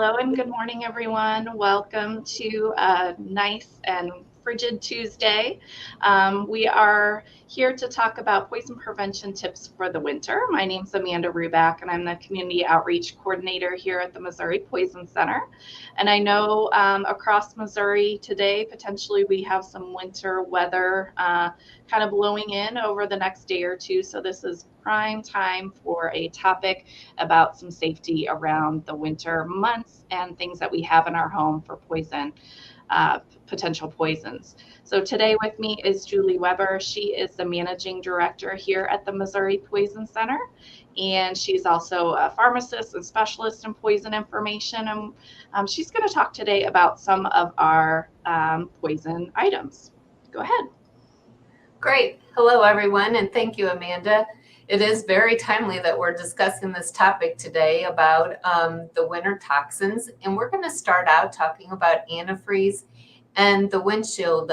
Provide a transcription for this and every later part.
Hello and good morning, everyone. Welcome to a nice and frigid Tuesday. We are here to talk about poison prevention tips for the winter. My name is Amanda Ruback, and I'm the Community Outreach Coordinator here at the Missouri Poison Center. And I know across Missouri today, potentially we have some winter weather kind of blowing in over the next day or two. So this is prime time for a topic about some safety around the winter months and things that we have in our home for potential poisons. So today with me is Julie Weber. She is the managing director here at the Missouri Poison Center, and she's also a pharmacist and specialist in poison information. And she's going to talk today about some of our poison items. Go ahead. Great. Hello, everyone, and thank you, Amanda. It is very timely that we're discussing this topic today about the winter toxins, and we're going to start out talking about antifreeze and the windshield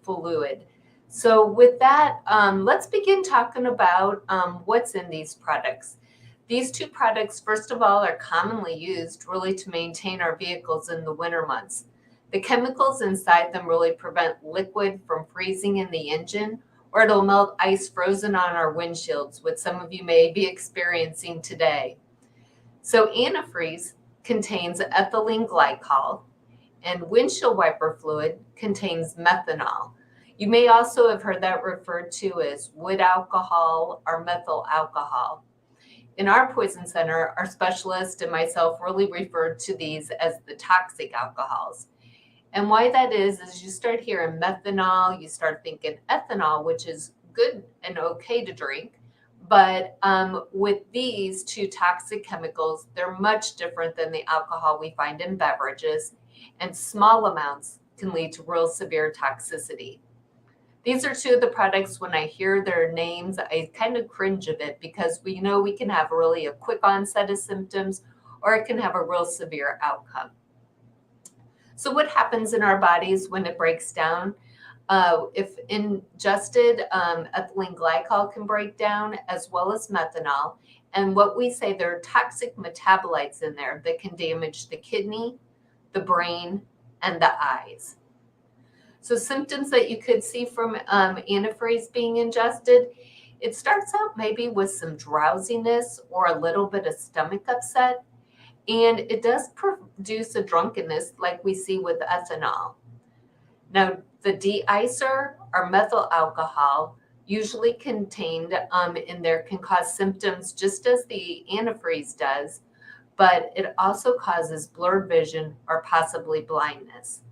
fluid. So with that, let's begin talking about what's in these products. These two products, first of all, are commonly used really to maintain our vehicles in the winter months. The chemicals inside them really prevent liquid from freezing in the engine, or it'll melt ice frozen on our windshields, which some of you may be experiencing today. So antifreeze contains ethylene glycol, and windshield wiper fluid contains methanol. You may also have heard that referred to as wood alcohol or methyl alcohol. In our poison center, our specialist and myself really referred to these as the toxic alcohols. And why that is you start hearing methanol, you start thinking ethanol, which is good and okay to drink. But with these two toxic chemicals, they're much different than the alcohol we find in beverages, and small amounts can lead to real severe toxicity. These are two of the products, when I hear their names, I kind of cringe a bit because we know we can have really a quick onset of symptoms, or it can have a real severe outcome. So what happens in our bodies when it breaks down? If ingested, ethylene glycol can break down as well as methanol. And what we say, there are toxic metabolites in there that can damage the kidney, the brain, and the eyes. So symptoms that you could see from antifreeze being ingested, it starts out maybe with some drowsiness or a little bit of stomach upset. And it does produce a drunkenness like we see with ethanol. Now, the de-icer or methyl alcohol, usually contained in there, can cause symptoms just as the antifreeze does, but it also causes blurred vision or possibly blindness.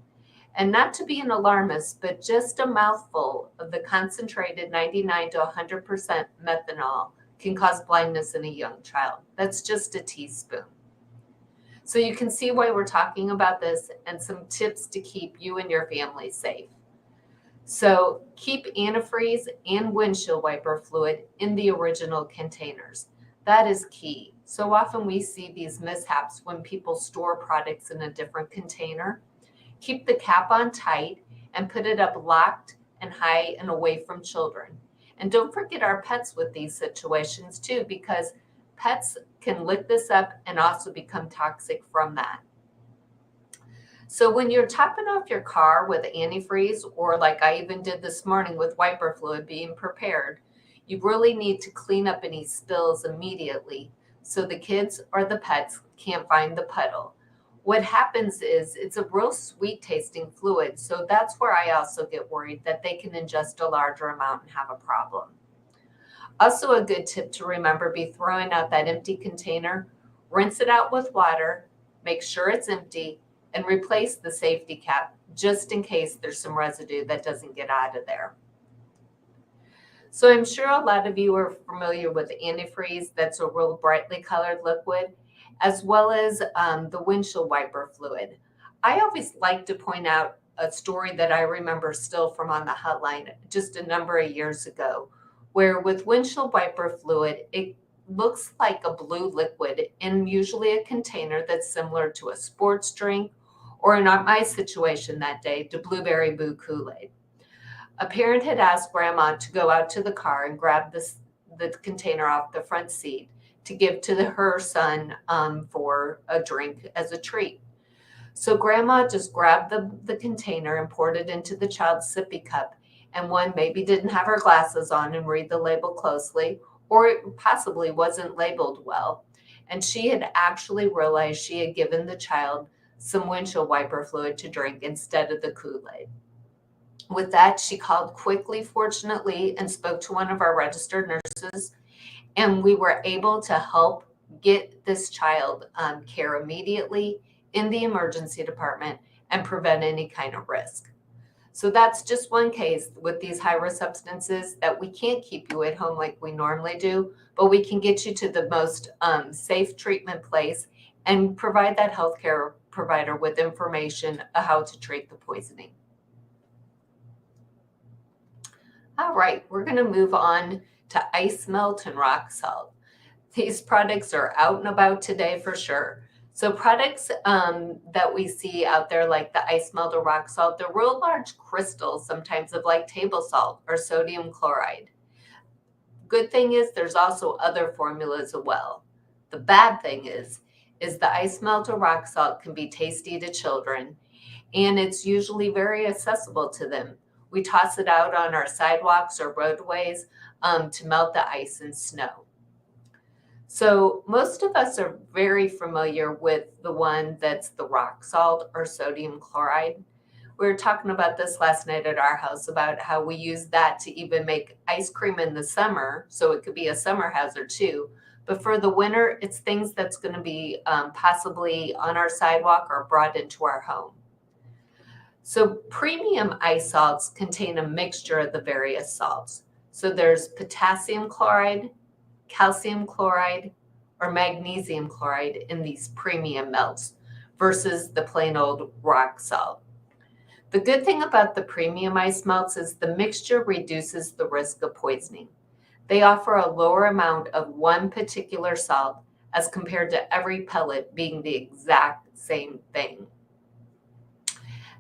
And not to be an alarmist, but just a mouthful of the concentrated 99 to 100% methanol can cause blindness in a young child. That's just a teaspoon. So you can see why we're talking about this and some tips to keep you and your family safe. So keep antifreeze and windshield wiper fluid in the original containers. That is key. So often we see these mishaps when people store products in a different container. Keep the cap on tight and put it up locked and high and away from children. And don't forget our pets with these situations too, because pets can lick this up and also become toxic from that. So when you're topping off your car with antifreeze, or like I even did this morning with wiper fluid, being prepared, you really need to clean up any spills immediately so the kids or the pets can't find the puddle. What happens is it's a real sweet tasting fluid, so that's where I also get worried that they can ingest a larger amount and have a problem. Also, a good tip to remember, be throwing out that empty container, rinse it out with water, make sure it's empty, and replace the safety cap just in case there's some residue that doesn't get out of there. So I'm sure a lot of you are familiar with antifreeze. That's a real brightly colored liquid, as well as the windshield wiper fluid. I always like to point out a story that I remember still from on the hotline just a number of years ago, where with windshield wiper fluid, it looks like a blue liquid in usually a container that's similar to a sports drink, or in my situation that day, to Blueberry Boo Kool-Aid. A parent had asked Grandma to go out to the car and grab the container off the front seat, to give to her son for a drink as a treat. So grandma just grabbed the container and poured it into the child's sippy cup. And one maybe didn't have her glasses on and read the label closely, or it possibly wasn't labeled well. And she had actually realized she had given the child some windshield wiper fluid to drink instead of the Kool-Aid. With that, she called quickly, fortunately, and spoke to one of our registered nurses, and we were able to help get this child care immediately in the emergency department and prevent any kind of risk. So that's just one case with these high-risk substances that we can't keep you at home like we normally do, but we can get you to the most safe treatment place and provide that healthcare provider with information on how to treat the poisoning. All right, we're going to move on to ice melt and rock salt. These products are out and about today for sure. So products that we see out there like the ice melt or rock salt, they're real large crystals sometimes of like table salt or sodium chloride. Good thing is there's also other formulas as well. The bad thing is the ice melt or rock salt can be tasty to children, and it's usually very accessible to them. We toss it out on our sidewalks or roadways to melt the ice and snow. So most of us are very familiar with the one that's the rock salt or sodium chloride. We were talking about this last night at our house about how we use that to even make ice cream in the summer. So it could be a summer hazard too. But for the winter, it's things that's going to be possibly on our sidewalk or brought into our home. So premium ice salts contain a mixture of the various salts. So there's potassium chloride, calcium chloride, or magnesium chloride in these premium melts versus the plain old rock salt. The good thing about the premium ice melts is the mixture reduces the risk of poisoning. They offer a lower amount of one particular salt as compared to every pellet being the exact same thing.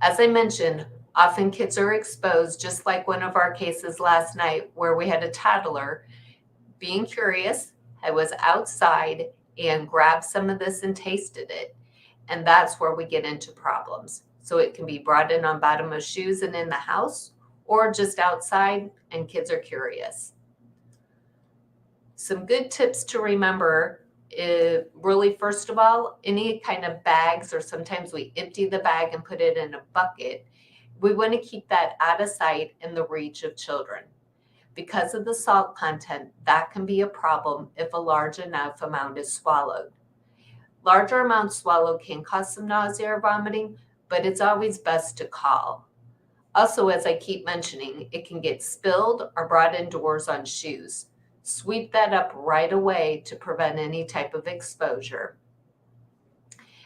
As I mentioned, often kids are exposed, just like one of our cases last night where we had a toddler being curious, I was outside and grabbed some of this and tasted it. And that's where we get into problems. So it can be brought in on bottom of shoes and in the house, or just outside and kids are curious. Some good tips to remember really, first of all, any kind of bags, or sometimes we empty the bag and put it in a bucket. We want to keep that out of sight and the reach of children. Because of the salt content, that can be a problem if a large enough amount is swallowed. Larger amounts swallowed can cause some nausea or vomiting, but it's always best to call. Also, as I keep mentioning, it can get spilled or brought indoors on shoes. Sweep that up right away to prevent any type of exposure.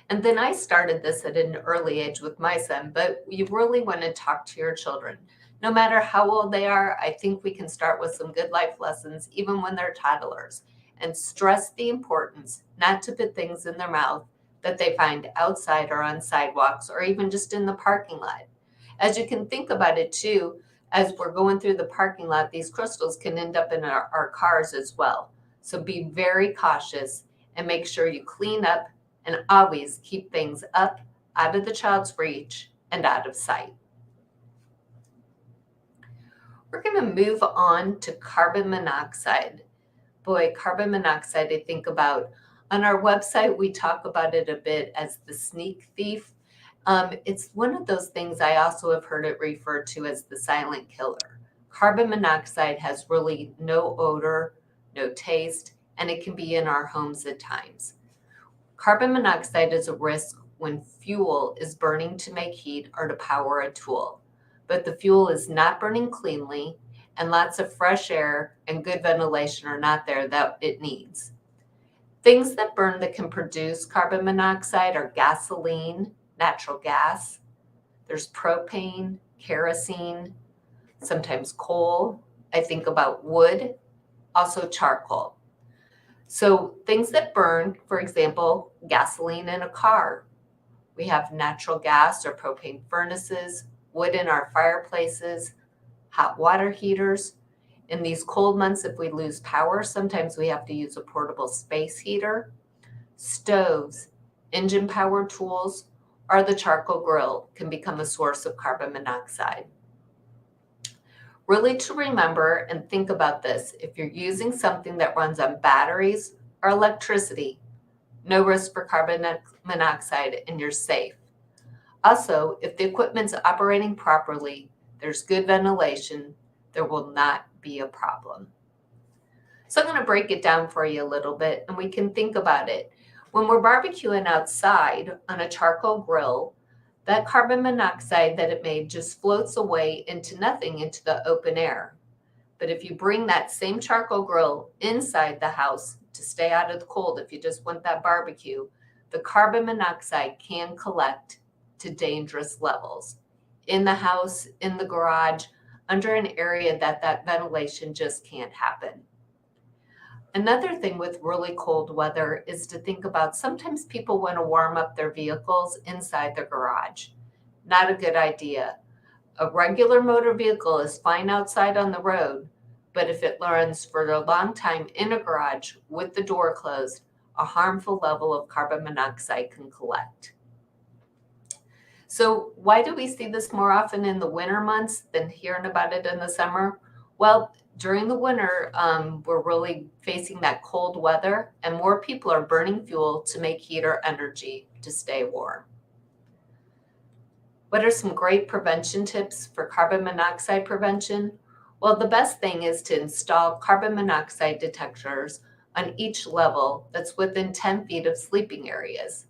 And then I started this at an early age with my son, but you really want to talk to your children. No matter how old they are, I think we can start with some good life lessons, even when they're toddlers, and stress the importance not to put things in their mouth that they find outside or on sidewalks or even just in the parking lot. As you can think about it too, as we're going through the parking lot, these crystals can end up in our cars as well. So be very cautious and make sure you clean up and always keep things up, out of the child's reach, and out of sight. We're going to move on to carbon monoxide. Boy, carbon monoxide, I think about. On our website, we talk about it a bit as the sneak thief. It's one of those things I also have heard it referred to as the silent killer. Carbon monoxide has really no odor, no taste, and it can be in our homes at times. Carbon monoxide is a risk when fuel is burning to make heat or to power a tool, but the fuel is not burning cleanly and lots of fresh air and good ventilation are not there that it needs. Things that burn that can produce carbon monoxide are gasoline, natural gas, there's propane, kerosene, sometimes coal. I think about wood, also charcoal. So things that burn, for example, gasoline in a car. We have natural gas or propane furnaces, wood in our fireplaces, hot water heaters. In these cold months, if we lose power, sometimes we have to use a portable space heater. Stoves, engine-powered tools, or the charcoal grill can become a source of carbon monoxide. Really to remember and think about this, if you're using something that runs on batteries or electricity, no risk for carbon monoxide and you're safe. Also, if the equipment's operating properly, there's good ventilation, there will not be a problem. So I'm going to break it down for you a little bit and we can think about it. When we're barbecuing outside on a charcoal grill, that carbon monoxide that it made just floats away into nothing into the open air. But if you bring that same charcoal grill inside the house to stay out of the cold, if you just want that barbecue, the carbon monoxide can collect to dangerous levels in the house, in the garage, under an area that ventilation just can't happen. Another thing with really cold weather is to think about sometimes people want to warm up their vehicles inside their garage. Not a good idea. A regular motor vehicle is fine outside on the road, but if it runs for a long time in a garage with the door closed, a harmful level of carbon monoxide can collect. So why do we see this more often in the winter months than hearing about it in the summer? Well, during the winter, we're really facing that cold weather and more people are burning fuel to make heat or energy to stay warm. What are some great prevention tips for carbon monoxide prevention? Well, the best thing is to install carbon monoxide detectors on each level that's within 10 feet of sleeping areas.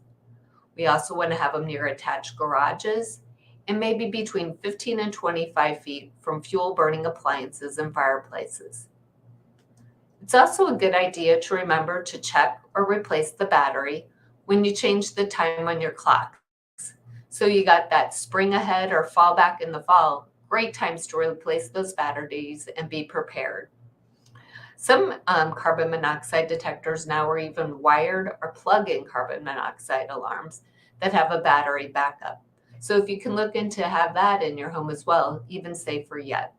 We also want to have them near attached garages and maybe between 15 and 25 feet from fuel burning appliances and fireplaces. It's also a good idea to remember to check or replace the battery when you change the time on your clocks. So you got that spring ahead or fall back in the fall, great times to replace those batteries and be prepared. Some carbon monoxide detectors now are even wired or plug-in carbon monoxide alarms that have a battery backup. So if you can look into have that in your home as well, even safer yet.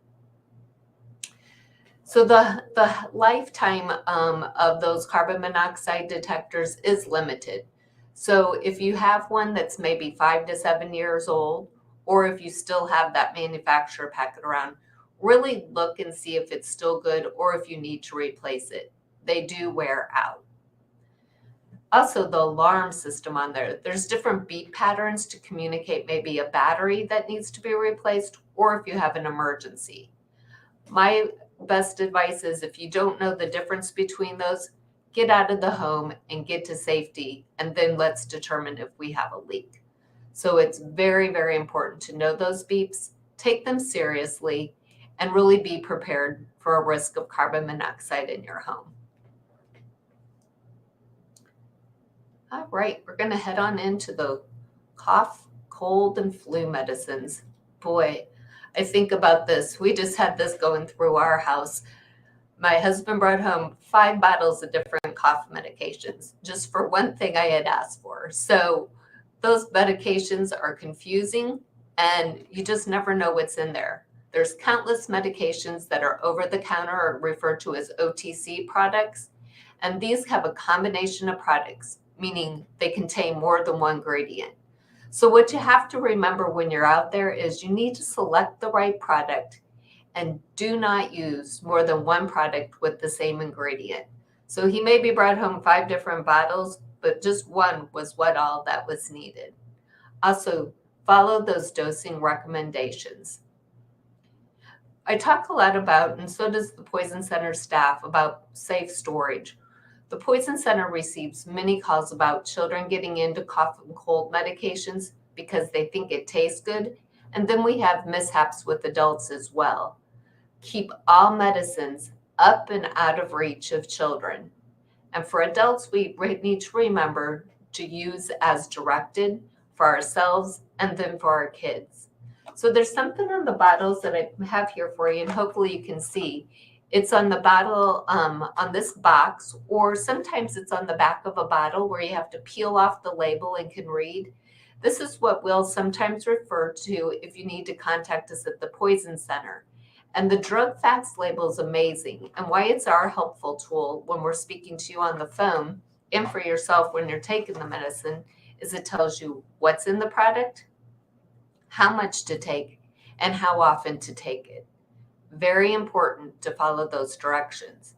So the lifetime of those carbon monoxide detectors is limited. So if you have one that's maybe 5 to 7 years old, or if you still have that manufacturer packet around, really look and see if it's still good or if you need to replace it. They do wear out. Also, the alarm system on there, there's different beep patterns to communicate maybe a battery that needs to be replaced or if you have an emergency. My best advice is if you don't know the difference between those, get out of the home and get to safety, and then let's determine if we have a leak. So it's very, very important to know those beeps, take them seriously, and really be prepared for a risk of carbon monoxide in your home. All right, we're going to head on into the cough, cold, and flu medicines. Boy, I think about this. We just had this going through our house. My husband brought home 5 bottles of different cough medications just for one thing I had asked for. So those medications are confusing and you just never know what's in there. There's countless medications that are over the counter or referred to as OTC products. And these have a combination of products, meaning they contain more than one ingredient. So what you have to remember when you're out there is you need to select the right product and do not use more than one product with the same ingredient. So he maybe brought home 5 different bottles, but just one was what all that was needed. Also, follow those dosing recommendations. I talk a lot about, and so does the Poison Center staff, about safe storage. The Poison Center receives many calls about children getting into cough and cold medications because they think it tastes good, and then we have mishaps with adults as well. Keep all medicines up and out of reach of children. And for adults, we need to remember to use as directed for ourselves and then for our kids. So there's something on the bottles that I have here for you, and hopefully you can see. It's on the bottle, on this box, or sometimes it's on the back of a bottle where you have to peel off the label and can read. This is what we'll sometimes refer to if you need to contact us at the Poison Center. And the drug facts label is amazing, and why it's our helpful tool when we're speaking to you on the phone and for yourself when you're taking the medicine is it tells you what's in the product, how much to take, and how often to take it. Very important to follow those directions.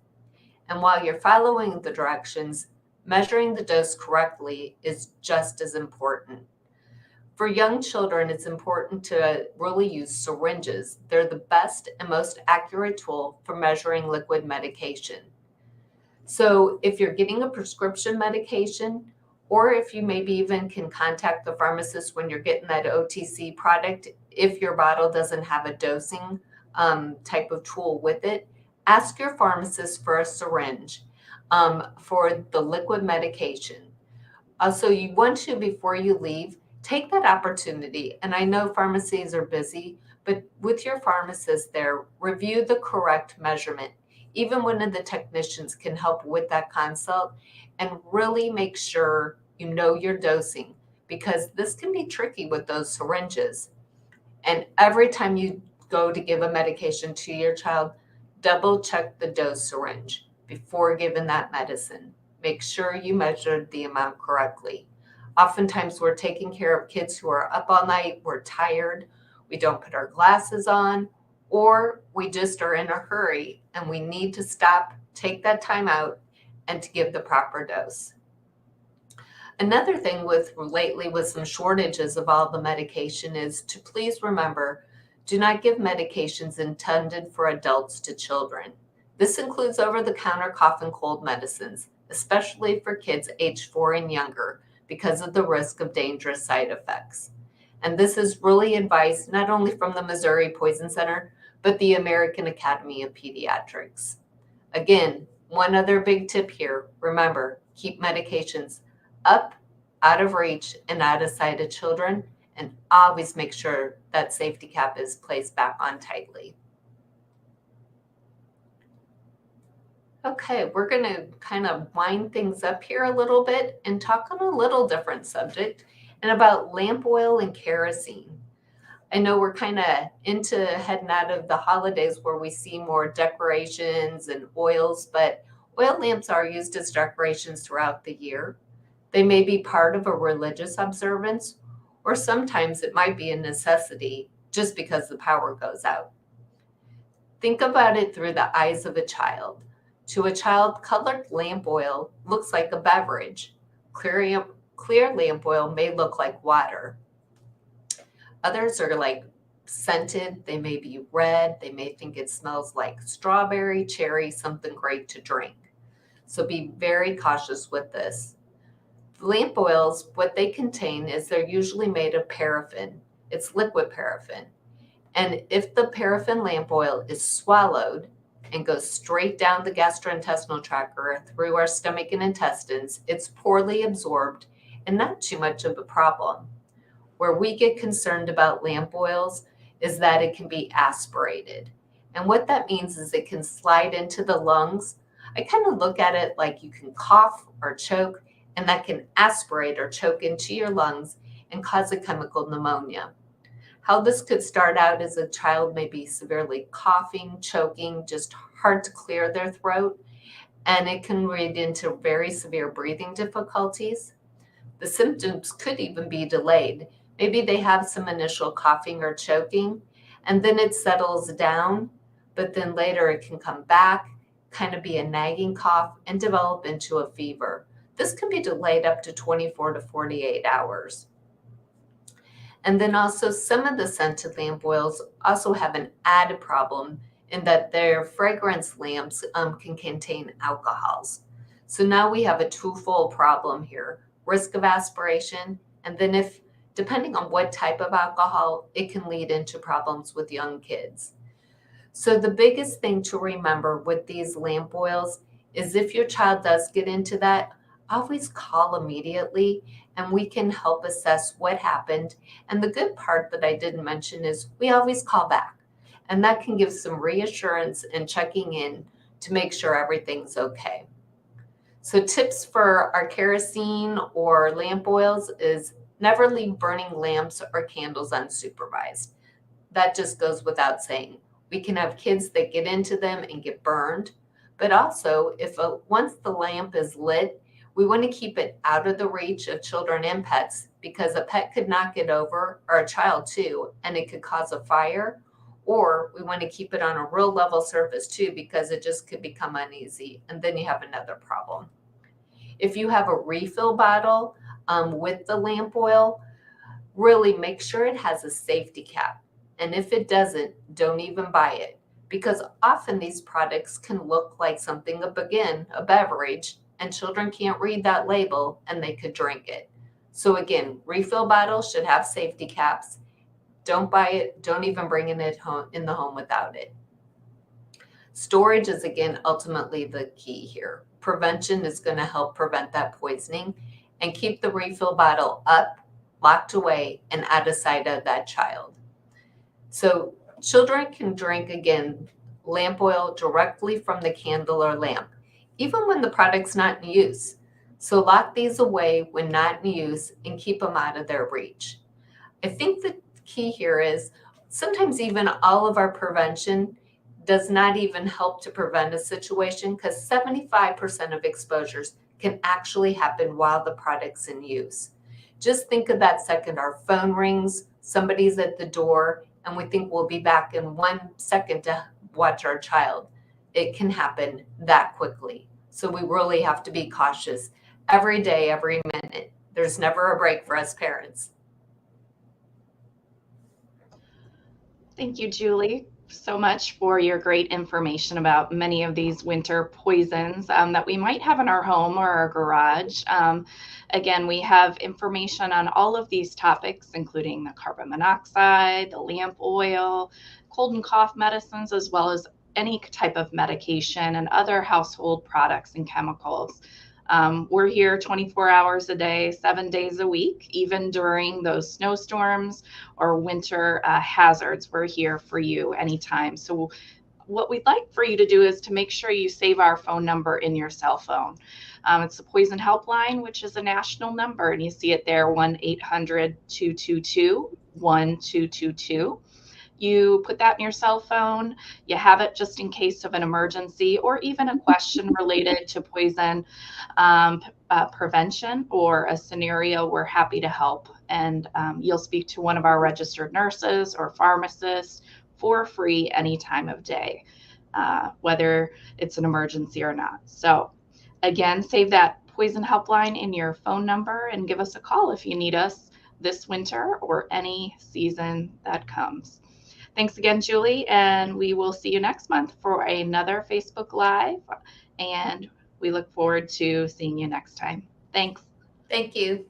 And while you're following the directions, measuring the dose correctly is just as important. For young children, it's important to really use syringes. They're the best and most accurate tool for measuring liquid medication. So if you're getting a prescription medication, or if you maybe even can contact the pharmacist when you're getting that OTC product, if your bottle doesn't have a dosing type of tool with it, ask your pharmacist for a syringe for the liquid medication. So you want to, before you leave, take that opportunity. And I know pharmacies are busy, but with your pharmacist there, review the correct measurement. Even one of the technicians can help with that consult and really make sure you know your dosing, because this can be tricky with those syringes. And every time you go to give a medication to your child, double check the dose syringe before giving that medicine. Make sure you measured the amount correctly. Oftentimes we're taking care of kids who are up all night, we're tired, we don't put our glasses on, or we just are in a hurry and we need to stop, take that time out, and to give the proper dose. Another thing with lately with some shortages of all the medication is to please remember, do not give medications intended for adults to children. This includes over-the-counter cough and cold medicines, especially for kids age 4 and younger, because of the risk of dangerous side effects. And this is really advice not only from the Missouri Poison Center, but the American Academy of Pediatrics. Again, one other big tip here, remember, keep medications up, out of reach, and out of sight of children, and always make sure that safety cap is placed back on tightly. Okay, we're going to kind of wind things up here a little bit and talk on a little different subject and about lamp oil and kerosene. I know we're kind of into heading out of the holidays where we see more decorations and oils, but oil lamps are used as decorations throughout the year. They may be part of a religious observance, or sometimes it might be a necessity just because the power goes out. Think about it through the eyes of a child. To a child, colored lamp oil looks like a beverage. Clear lamp oil may look like water. Others are like scented, they may be red, they may think it smells like strawberry, cherry, something great to drink. So be very cautious with this. Lamp oils, what they contain is they're usually made of paraffin. It's liquid paraffin. And if the paraffin lamp oil is swallowed and goes straight down the gastrointestinal tract or through our stomach and intestines, it's poorly absorbed and not too much of a problem. Where we get concerned about lamp oils is that it can be aspirated. And what that means is it can slide into the lungs. I kind of look at it like you can cough or choke, and that can aspirate or choke into your lungs and cause a chemical pneumonia. How this could start out is a child may be severely coughing, choking, just hard to clear their throat, and it can lead into very severe breathing difficulties. The symptoms could even be delayed. Maybe they have some initial coughing or choking, and then it settles down, but then later it can come back, kind of be a nagging cough, and develop into a fever. This can be delayed up to 24 to 48 hours. And then also some of the scented lamp oils also have an added problem in that their fragrance lamps can contain alcohols. So now we have a twofold problem here, risk of aspiration, and then if, depending on what type of alcohol, it can lead into problems with young kids. So the biggest thing to remember with these lamp oils is if your child does get into that, always call immediately and we can help assess what happened. And the good part that I didn't mention is we always call back, and that can give some reassurance and checking in to make sure everything's okay. So tips for our kerosene or lamp oils is never leave burning lamps or candles unsupervised. That just goes without saying. We can have kids that get into them and get burned. But also, once the lamp is lit, we want to keep it out of the reach of children and pets because a pet could knock it over, or a child too, and it could cause a fire. Or we want to keep it on a real level surface too because it just could become uneasy, and then you have another problem. If you have a refill bottle with the lamp oil, really make sure it has a safety cap. And if it doesn't, don't even buy it because often these products can look like something again, a beverage, and children can't read that label and they could drink it. So again, refill bottles should have safety caps. Don't buy it. Don't even bring it home in the home without it. Storage is again ultimately the key here. Prevention is going to help prevent that poisoning and keep the refill bottle up, locked away, and out of sight of that child. So children can drink again lamp oil directly from the candle or lamp, even when the product's not in use. So lock these away when not in use and keep them out of their reach. I think the key here is sometimes even all of our prevention does not even help to prevent a situation because 75% of exposures can actually happen while the product's in use. Just think of that second our phone rings, somebody's at the door, and we think we'll be back in 1 second to watch our child. It can happen that quickly. So we really have to be cautious every day, every minute. There's never a break for us parents. Thank you, Julie, so much for your great information about many of these winter poisons that we might have in our home or our garage. Again, we have information on all of these topics, including the carbon monoxide, the lamp oil, cold and cough medicines, as well as any type of medication and other household products and chemicals. We're here 24 hours a day, 7 days a week, even during those snowstorms or winter hazards. We're here for you anytime. So what we'd like for you to do is to make sure you save our phone number in your cell phone. It's the Poison Helpline, which is a national number, and you see it there, 1-800-222-1222. You put that in your cell phone, you have it just in case of an emergency or even a question related to poison prevention or a scenario. We're happy to help. And you'll speak to one of our registered nurses or pharmacists for free any time of day, whether it's an emergency or not. So again, save that Poison Helpline in your phone number and give us a call if you need us this winter or any season that comes. Thanks again, Julie, and we will see you next month for another Facebook Live, and we look forward to seeing you next time. Thanks. Thank you.